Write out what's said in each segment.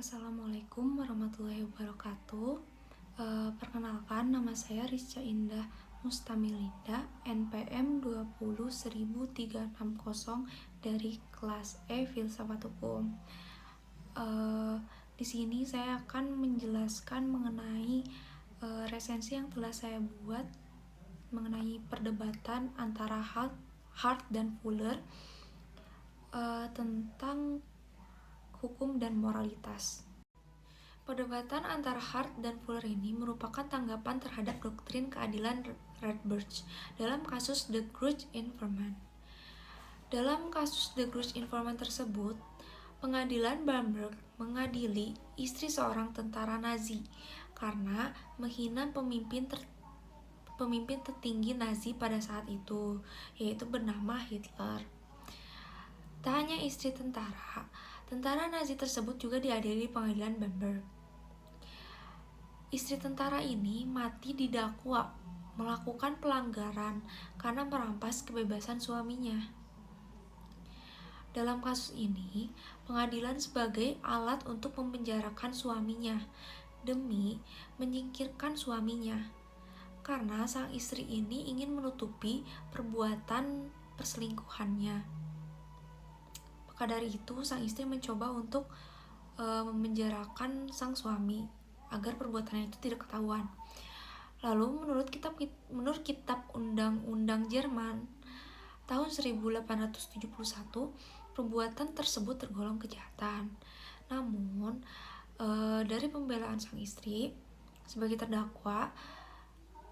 Assalamualaikum warahmatullahi wabarakatuh. Perkenalkan, nama saya Rizka Indah Mustamilinda, NPM 20.1360 dari kelas E Filsafat Hukum. Di sini saya akan menjelaskan mengenai resensi yang telah saya buat mengenai perdebatan antara Hart dan Fuller tentang hukum dan moralitas. Perdebatan antara Hart dan Fuller ini merupakan tanggapan terhadap doktrin keadilan Rothbard dalam kasus The Grudge Informant. Dalam kasus The Grudge Informant tersebut, pengadilan Bamberg mengadili istri seorang tentara Nazi karena menghina pemimpin tertinggi Nazi pada saat itu, yaitu bernama Hitler. Tak hanya istri tentara Nazi tersebut juga diadili di pengadilan Bamberg. Istri tentara ini mati didakwa melakukan pelanggaran karena merampas kebebasan suaminya. Dalam kasus ini, pengadilan sebagai alat untuk memenjarakan suaminya demi menyingkirkan suaminya, karena sang istri ini ingin menutupi perbuatan perselingkuhannya. Maka dari itu, sang istri mencoba untuk memenjarakan sang suami agar perbuatannya itu tidak ketahuan. Lalu menurut kitab Undang-Undang Jerman tahun 1871, perbuatan tersebut tergolong kejahatan. Namun dari pembelaan sang istri sebagai terdakwa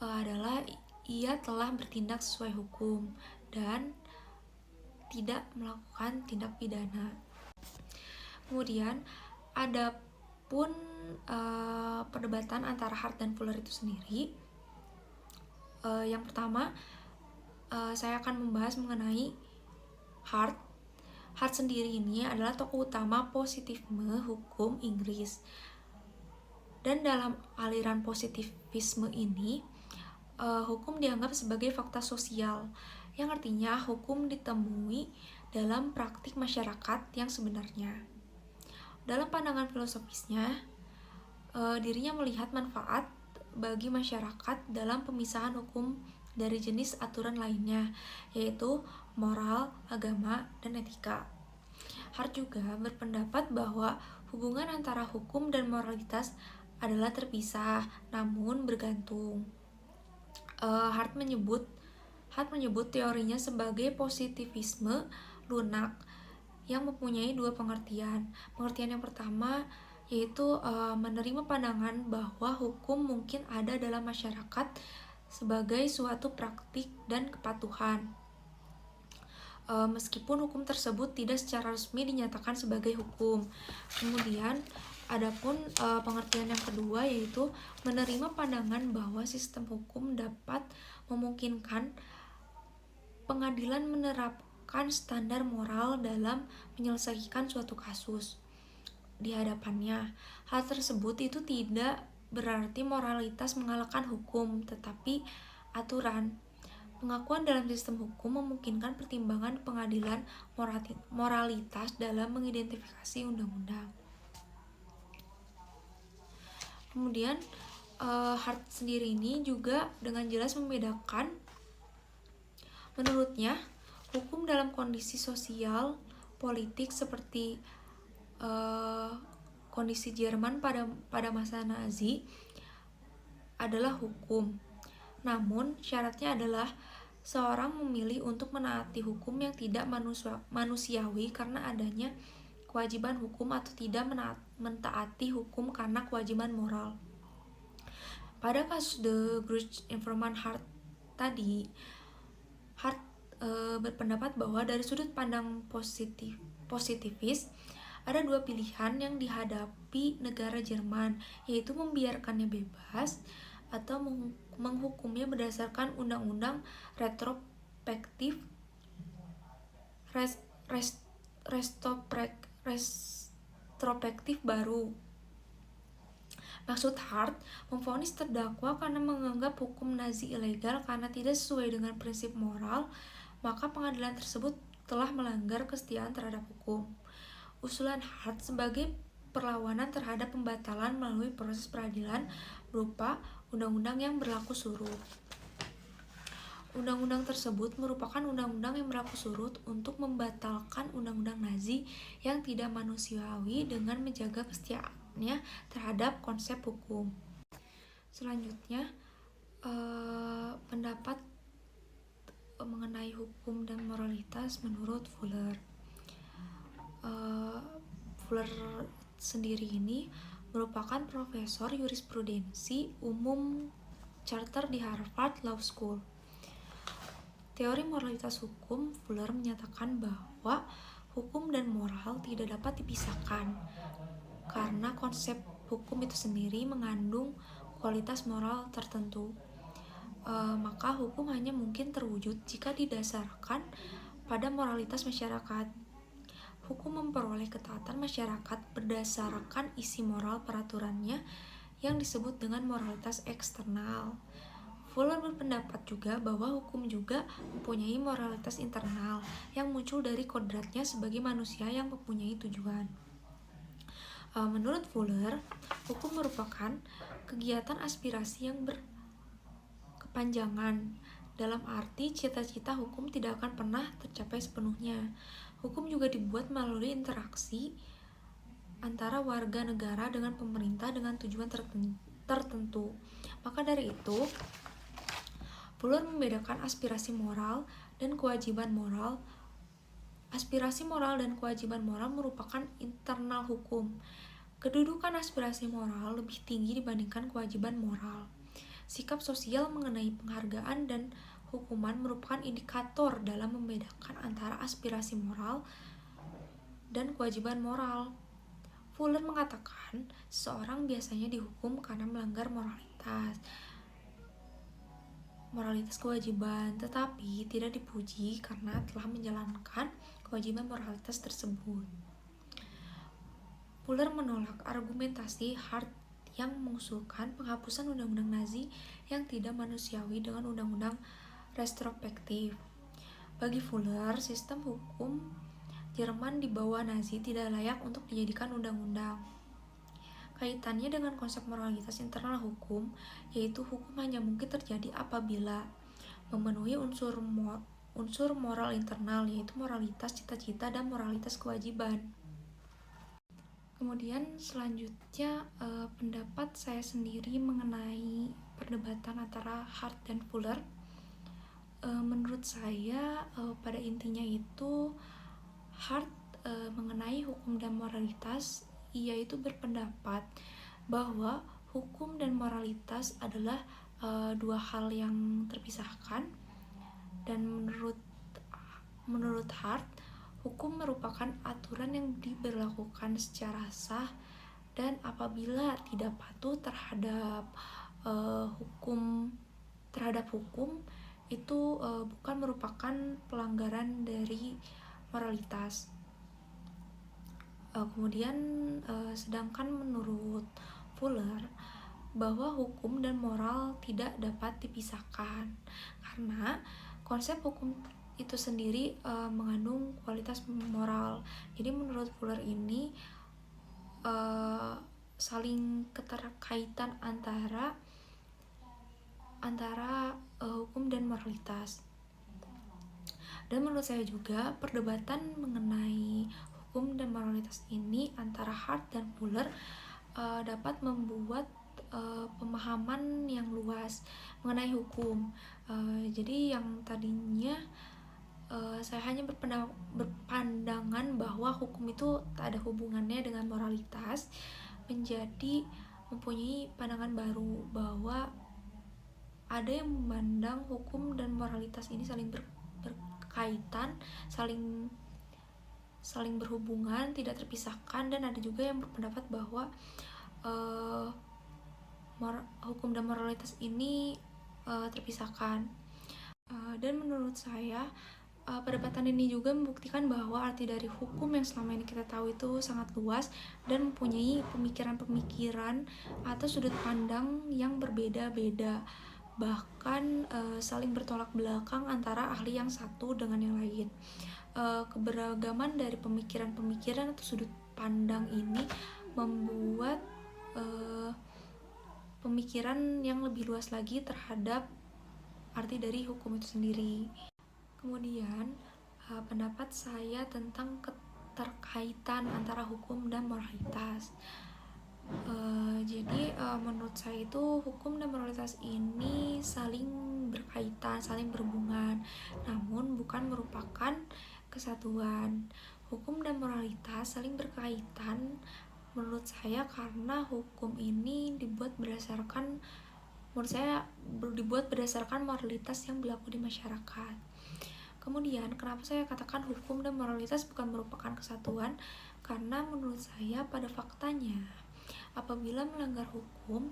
adalah ia telah bertindak sesuai hukum dan tidak melakukan tindak pidana. Kemudian ada pun perdebatan antara Hart dan Fuller itu sendiri. Yang pertama, saya akan membahas mengenai Hart. Hart sendiri ini adalah tokoh utama positivisme hukum Inggris. Dan dalam aliran positivisme ini, hukum dianggap sebagai fakta sosial, yang artinya hukum ditemui dalam praktik masyarakat yang sebenarnya. Dalam pandangan filosofisnya, dirinya melihat manfaat bagi masyarakat dalam pemisahan hukum dari jenis aturan lainnya, yaitu moral, agama, dan etika. Hart juga berpendapat bahwa hubungan antara hukum dan moralitas adalah terpisah, namun bergantung. Hart menyebut teorinya sebagai positivisme lunak yang mempunyai dua pengertian. Pengertian yang pertama yaitu menerima pandangan bahwa hukum mungkin ada dalam masyarakat sebagai suatu praktik dan kepatuhan, meskipun hukum tersebut tidak secara resmi dinyatakan sebagai hukum. Kemudian adapun pengertian yang kedua yaitu menerima pandangan bahwa sistem hukum dapat memungkinkan pengadilan menerapkan standar moral dalam menyelesaikan suatu kasus di hadapannya. Hal tersebut itu tidak berarti moralitas mengalahkan hukum, tetapi aturan. Pengakuan dalam sistem hukum memungkinkan pertimbangan pengadilan moralitas dalam mengidentifikasi undang-undang. Kemudian Hart sendiri ini juga dengan jelas membedakan, menurutnya, hukum dalam kondisi sosial politik seperti kondisi Jerman pada masa Nazi adalah hukum. Namun syaratnya adalah seorang memilih untuk menaati hukum yang tidak manusiawi karena adanya kewajiban hukum atau tidak mentaati hukum karena kewajiban moral. Pada kasus The Grudge Informant Hart tadi, Hart berpendapat bahwa dari sudut pandang positivis ada dua pilihan yang dihadapi negara Jerman, yaitu membiarkannya bebas atau menghukumnya berdasarkan undang-undang retrospektif baru. Maksud Hart memvonis terdakwa karena menganggap hukum Nazi ilegal karena tidak sesuai dengan prinsip moral, maka pengadilan tersebut telah melanggar kesetiaan terhadap hukum. Usulan Hart sebagai perlawanan terhadap pembatalan melalui proses peradilan berupa undang-undang yang berlaku surut. Undang-undang tersebut merupakan undang-undang yang berlaku surut untuk membatalkan undang-undang Nazi yang tidak manusiawi dengan menjaga kesetiaannya terhadap konsep hukum. Selanjutnya, pendapat mengenai hukum dan moralitas menurut Fuller. Fuller sendiri ini merupakan profesor jurisprudensi umum charter di Harvard Law School. Teori moralitas hukum, Fuller menyatakan bahwa hukum dan moral tidak dapat dipisahkan karena konsep hukum itu sendiri mengandung kualitas moral tertentu. Maka hukum hanya mungkin terwujud jika didasarkan pada moralitas masyarakat. Hukum memperoleh ketaatan masyarakat berdasarkan isi moral peraturannya yang disebut dengan moralitas eksternal. Fuller berpendapat juga bahwa hukum juga mempunyai moralitas internal yang muncul dari kodratnya sebagai manusia yang mempunyai tujuan. Menurut Fuller, hukum merupakan kegiatan aspirasi yang berkepanjangan. Dalam arti cita-cita hukum tidak akan pernah tercapai sepenuhnya. Hukum juga dibuat melalui interaksi antara warga negara dengan pemerintah dengan tujuan tertentu. Maka dari itu, Fuller membedakan aspirasi moral dan kewajiban moral. Aspirasi moral dan kewajiban moral merupakan internal hukum. Kedudukan aspirasi moral lebih tinggi dibandingkan kewajiban moral. Sikap sosial mengenai penghargaan dan hukuman merupakan indikator dalam membedakan antara aspirasi moral dan kewajiban moral. Fuller mengatakan, seseorang biasanya dihukum karena melanggar moralitas kewajiban, tetapi tidak dipuji karena telah menjalankan kewajiban moralitas tersebut. Fuller menolak argumentasi Hart yang mengusulkan penghapusan undang-undang Nazi yang tidak manusiawi dengan undang-undang retrospektif. Bagi Fuller, sistem hukum Jerman di bawah Nazi tidak layak untuk dijadikan undang-undang. Kaitannya dengan konsep moralitas internal hukum, yaitu hukum hanya mungkin terjadi apabila memenuhi unsur moral internal, yaitu moralitas cita-cita dan moralitas kewajiban. Kemudian selanjutnya pendapat saya sendiri mengenai perdebatan antara Hart dan Fuller. Menurut saya pada intinya itu Hart mengenai hukum dan moralitas, ia itu berpendapat bahwa hukum dan moralitas adalah dua hal yang terpisahkan, dan menurut Hart, hukum merupakan aturan yang diberlakukan secara sah, dan apabila tidak patuh terhadap hukum itu bukan merupakan pelanggaran dari moralitas. Kemudian sedangkan menurut Fuller bahwa hukum dan moral tidak dapat dipisahkan karena konsep hukum itu sendiri mengandung kualitas moral. Jadi menurut Fuller ini saling keterkaitan antara hukum dan moralitas. Dan menurut saya juga perdebatan mengenai hukum dan moralitas ini antara Hart dan Fuller dapat membuat pemahaman yang luas mengenai hukum. Jadi yang tadinya saya hanya berpandangan bahwa hukum itu tak ada hubungannya dengan moralitas, menjadi mempunyai pandangan baru bahwa ada yang memandang hukum dan moralitas ini saling berkaitan, saling berhubungan, tidak terpisahkan, dan ada juga yang berpendapat bahwa hukum dan moralitas ini terpisahkan. Dan menurut saya perdebatan ini juga membuktikan bahwa arti dari hukum yang selama ini kita tahu itu sangat luas dan mempunyai pemikiran-pemikiran atau sudut pandang yang berbeda-beda, bahkan saling bertolak belakang antara ahli yang satu dengan yang lain. Keberagaman dari pemikiran-pemikiran atau sudut pandang ini membuat pemikiran yang lebih luas lagi terhadap arti dari hukum itu sendiri. Kemudian pendapat saya tentang keterkaitan antara hukum dan moralitas. Jadi menurut saya itu hukum dan moralitas ini saling berkaitan, saling berhubungan, namun bukan merupakan kesatuan. Hukum dan moralitas saling berkaitan menurut saya karena hukum ini dibuat berdasarkan moralitas yang berlaku di masyarakat. Kemudian kenapa saya katakan hukum dan moralitas bukan merupakan kesatuan? Karena menurut saya pada faktanya apabila melanggar hukum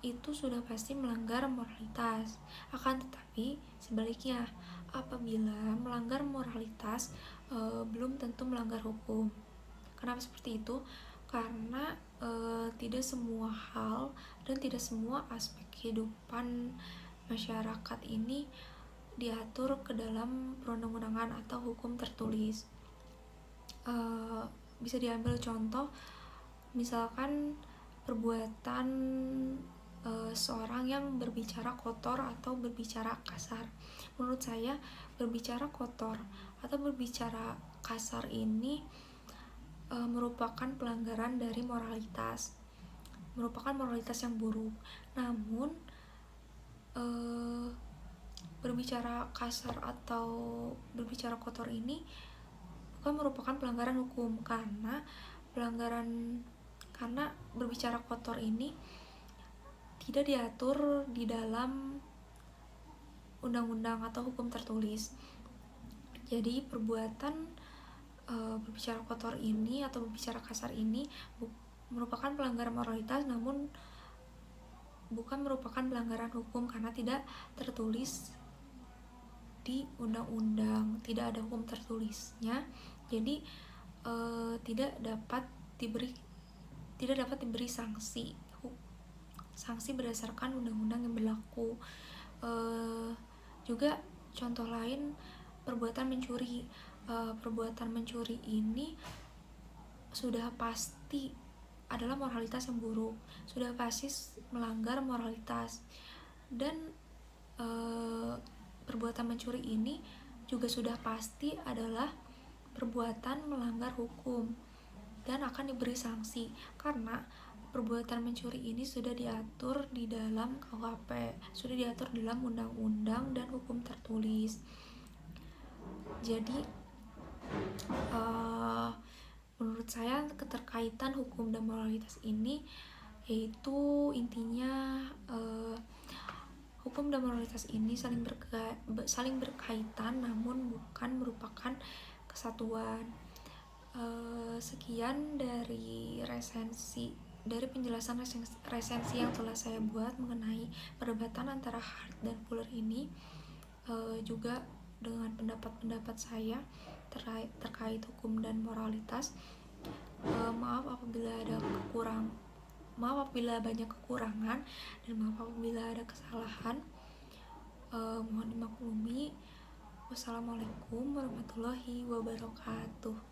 itu sudah pasti melanggar moralitas. Akan tetapi sebaliknya, apabila melanggar moralitas belum tentu melanggar hukum. Kenapa seperti itu? Karena tidak semua hal dan tidak semua aspek kehidupan masyarakat ini diatur ke dalam perundang-undangan atau hukum tertulis. Bisa diambil contoh, misalkan perbuatan seorang yang berbicara kotor atau berbicara kasar. Menurut saya berbicara kotor atau berbicara kasar ini merupakan pelanggaran dari moralitas, merupakan moralitas yang buruk. Namun berbicara kasar atau berbicara kotor ini bukan merupakan pelanggaran hukum, karena berbicara kotor ini tidak diatur di dalam undang-undang atau hukum tertulis. Jadi perbuatan berbicara kotor ini atau berbicara kasar ini merupakan pelanggaran moralitas, namun bukan merupakan pelanggaran hukum karena tidak tertulis di undang-undang, tidak ada hukum tertulisnya. Jadi tidak dapat diberi sanksi berdasarkan undang-undang yang berlaku. Juga contoh lain, perbuatan mencuri. Perbuatan mencuri ini sudah pasti adalah moralitas yang buruk, sudah pasti melanggar moralitas, dan perbuatan mencuri ini juga sudah pasti adalah perbuatan melanggar hukum dan akan diberi sanksi karena perbuatan mencuri ini sudah diatur di dalam KUHP, sudah diatur dalam undang-undang dan hukum tertulis. Jadi menurut saya keterkaitan hukum dan moralitas ini yaitu intinya hukum dan moralitas ini saling berkaitan namun bukan merupakan kesatuan. Sekian dari penjelasan resensi yang telah saya buat mengenai perdebatan antara Hart dan Fuller ini, juga dengan pendapat saya terkait hukum dan moralitas. Maaf apabila banyak kekurangan, dan maaf apabila ada kesalahan. Mohon dimaklumi. Wassalamualaikum warahmatullahi wabarakatuh.